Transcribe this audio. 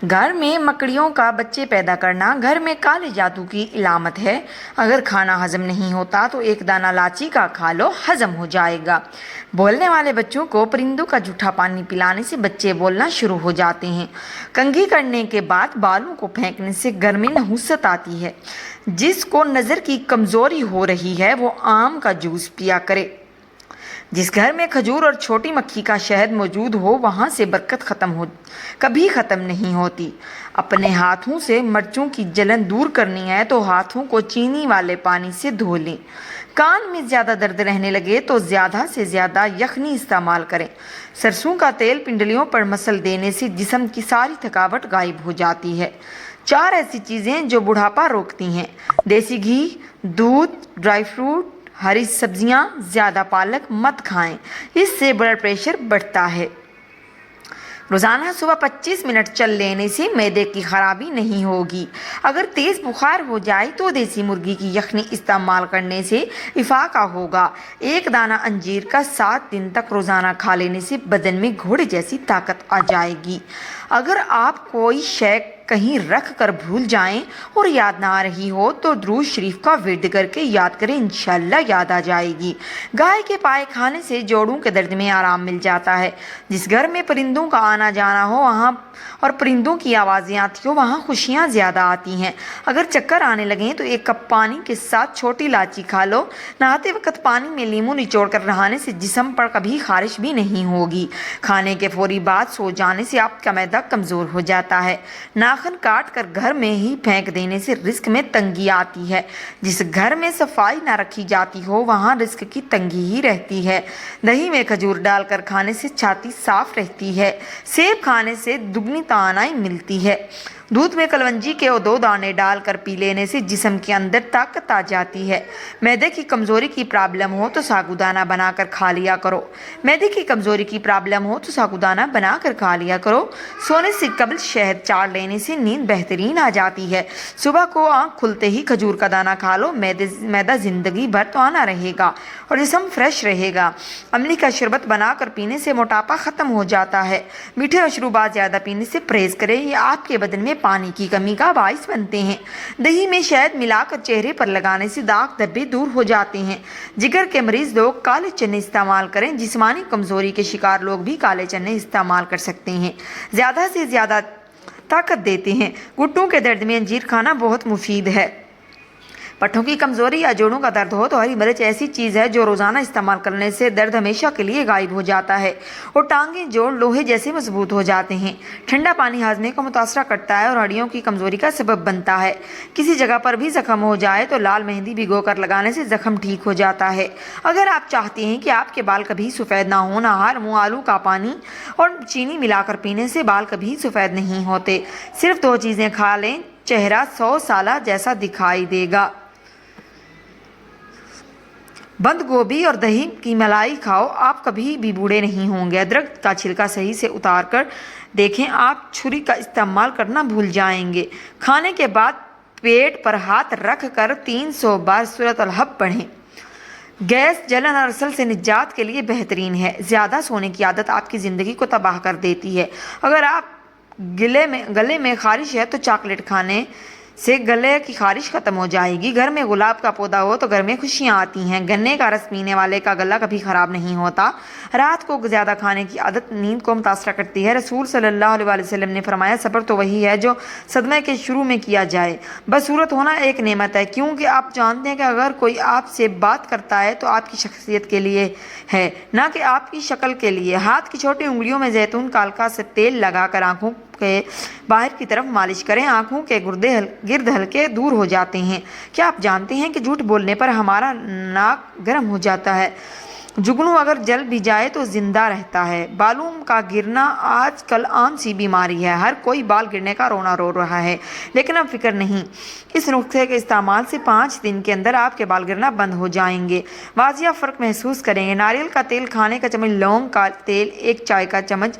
گھر میں مکڑیوں کا بچے پیدا کرنا گھر میں کالے جادو کی علامت ہے۔ اگر کھانا ہضم نہیں ہوتا تو ایک دانہ لاچی کا کھا لو، ہضم ہو جائے گا۔ بولنے والے بچوں کو پرندوں کا جھوٹا پانی پلانے سے بچے بولنا شروع ہو جاتے ہیں۔ کنگھی کرنے کے بعد بالوں کو پھینکنے سے گھر میں نحوست آتی ہے۔ جس کو نظر کی کمزوری ہو رہی ہے وہ آم کا جوس پیا کرے۔ جس گھر میں کھجور اور چھوٹی مکھی کا شہد موجود ہو وہاں سے برکت کبھی ختم نہیں ہوتی۔ اپنے ہاتھوں سے مرچوں کی جلن دور کرنی ہے تو ہاتھوں کو چینی والے پانی سے دھو لیں۔ کان میں زیادہ درد رہنے لگے تو زیادہ سے زیادہ یخنی استعمال کریں۔ سرسوں کا تیل پنڈلیوں پر مسل دینے سے جسم کی ساری تھکاوٹ غائب ہو جاتی ہے۔ 4 ایسی چیزیں جو بڑھاپا روکتی ہیں: دیسی گھی، دودھ، ڈرائی فروٹ، ہری سبزیاں۔ زیادہ پالک مت کھائیں، اس سے بلڈ پریشر بڑھتا ہے۔ روزانہ صبح 25 منٹ چل لینے سے معدے کی خرابی نہیں ہوگی۔ اگر تیز بخار ہو جائے تو دیسی مرغی کی یخنی استعمال کرنے سے افاقہ ہوگا۔ ایک دانہ انجیر کا 7 دن تک روزانہ کھا لینے سے بدن میں گھوڑے جیسی طاقت آ جائے گی۔ اگر آپ کوئی شے کہیں رکھ کر بھول جائیں اور یاد نہ آ رہی ہو تو درود شریف کا ورد کر کے یاد کریں، انشاءاللہ یاد آ جائے گی۔ گائے کے پائے کھانے سے جوڑوں کے درد میں آرام مل جاتا ہے۔ جس گھر میں پرندوں کا آنا جانا ہو وہاں اور پرندوں کی آوازیں آتی ہو وہاں خوشیاں زیادہ آتی ہیں۔ اگر چکر آنے لگیں تو 1 کپ پانی کے ساتھ چھوٹی الائچی کھا لو۔ نہاتے وقت پانی میں لیموں نچوڑ کر نہانے سے جسم پر کبھی خارش بھی نہیں ہوگی۔ کھانے کے فوری بعد سو جانے سے آپ کا معدہ کمزور ہو جاتا ہے۔ ناخن کاٹ کر گھر میں ہی پھینک دینے سے رزق میں تنگی آتی ہے۔ جس گھر میں صفائی نہ رکھی جاتی ہو وہاں رزق کی تنگی ہی رہتی ہے۔ دہی میں کھجور ڈال کر کھانے سے چھاتی صاف رہتی ہے۔ سیب کھانے سے دگنی توانائی ملتی ہے۔ دودھ میں کلونجی کے 2 دانے ڈال کر پی لینے سے جسم کے اندر طاقت آ جاتی ہے۔ معدے کی کمزوری کی پرابلم ہو تو ساگودانہ بنا کر کھا لیا کرو۔ معدے کی کمزوری کی پرابلم ہو تو ساگودانہ بنا کر کھا لیا کرو۔ سونے سے قبل شہد چاڑ لینے سے نیند بہترین آ جاتی ہے۔ صبح کو آنکھ کھلتے ہی کھجور کا دانہ کھا لو، معدہ زندگی بھر توانا رہے گا اور جسم فریش رہے گا۔ املی کا شربت بنا کر پینے سے موٹاپا ختم ہو جاتا ہے۔ میٹھے مشروبات زیادہ پینے سے پرہیز کریں، یہ آپ کے بدن میں پانی کی کمی کا باعث بنتے ہیں۔ دہی میں شہد ملا کر چہرے پر لگانے سے داغ دھبے دور ہو جاتے ہیں۔ جگر کے مریض لوگ کالے چنے استعمال کریں۔ جسمانی کمزوری کے شکار لوگ بھی کالے چنے استعمال کر سکتے ہیں، زیادہ سے زیادہ طاقت دیتے ہیں۔ گھٹنوں کے درد میں انجیر کھانا بہت مفید ہے۔ پٹھوں کی کمزوری یا جوڑوں کا درد ہو تو ہری مرچ ایسی چیز ہے جو روزانہ استعمال کرنے سے درد ہمیشہ کے لیے غائب ہو جاتا ہے اور ٹانگیں جوڑ لوہے جیسے مضبوط ہو جاتے ہیں۔ ٹھنڈا پانی ہاضمے کو متاثر کرتا ہے اور ہڈیوں کی کمزوری کا سبب بنتا ہے۔ کسی جگہ پر بھی زخم ہو جائے تو لال مہندی بھگو کر لگانے سے زخم ٹھیک ہو جاتا ہے۔ اگر آپ چاہتے ہیں کہ آپ کے بال کبھی سفید نہ ہوں، نہار منہ آلو کا پانی اور چینی ملا کر پینے سے بال کبھی سفید نہیں ہوتے۔ صرف 2 چیزیں کھا لیں، چہرہ 100 سالہ جیسا دکھائی دے گا۔ بند گوبھی اور دہی کی ملائی کھاؤ، آپ کبھی بھی بوڑھے نہیں ہوں گے۔ ادرک کا چھلکا صحیح سے اتار کر دیکھیں، آپ چھری کا استعمال کرنا بھول جائیں گے۔ کھانے کے بعد پیٹ پر ہاتھ رکھ کر 300 بار سورۃ الحب پڑھیں۔ گیس، جلن اور اسل سے نجات کے لیے بہترین ہے۔ زیادہ سونے کی عادت آپ کی زندگی کو تباہ کر دیتی ہے۔ اگر آپ گلے میں خارش ہے تو چاکلیٹ کھانے سے گلے کی خارش ختم ہو جائے گی۔ گھر میں گلاب کا پودا ہو تو گھر میں خوشیاں آتی ہیں۔ گنے کا رس پینے والے کا گلا کبھی خراب نہیں ہوتا۔ رات کو زیادہ کھانے کی عادت نیند کو متاثر کرتی ہے۔ رسول صلی اللہ علیہ وسلم نے فرمایا، صبر تو وہی ہے جو صدمے کے شروع میں کیا جائے۔ بصورت ہونا ایک نعمت ہے، کیونکہ آپ جانتے ہیں کہ اگر کوئی آپ سے بات کرتا ہے تو آپ کی شخصیت کے لیے ہے، نہ کہ آپ کی شکل کے لیے۔ ہاتھ کی چھوٹی انگلیوں میں زیتون کا ہلکا سے تیل لگا کر آنکھوں کے باہر کی طرف مالش کریں، آنکھوں کے گرد ہلکے دور ہو جاتے ہیں۔ کیا آپ جانتے ہیں کہ جھوٹ بولنے پر ہمارا ناک گرم ہو جاتا ہے؟ جگنو اگر جل بھی جائے تو زندہ رہتا ہے۔ بالوں کا گرنا آج کل عام سی بیماری ہے۔ ہر کوئی بال گرنے کا رونا رو رہا ہے، لیکن اب فکر نہیں، اس نسخے کے استعمال سے 5 دن کے اندر آپ کے بال گرنا بند ہو جائیں گے۔ واضح فرق محسوس کریں گے۔ ناریل کا تیل کھانے کا چمچ، لونگ کا تیل 1 چائے کا چمچ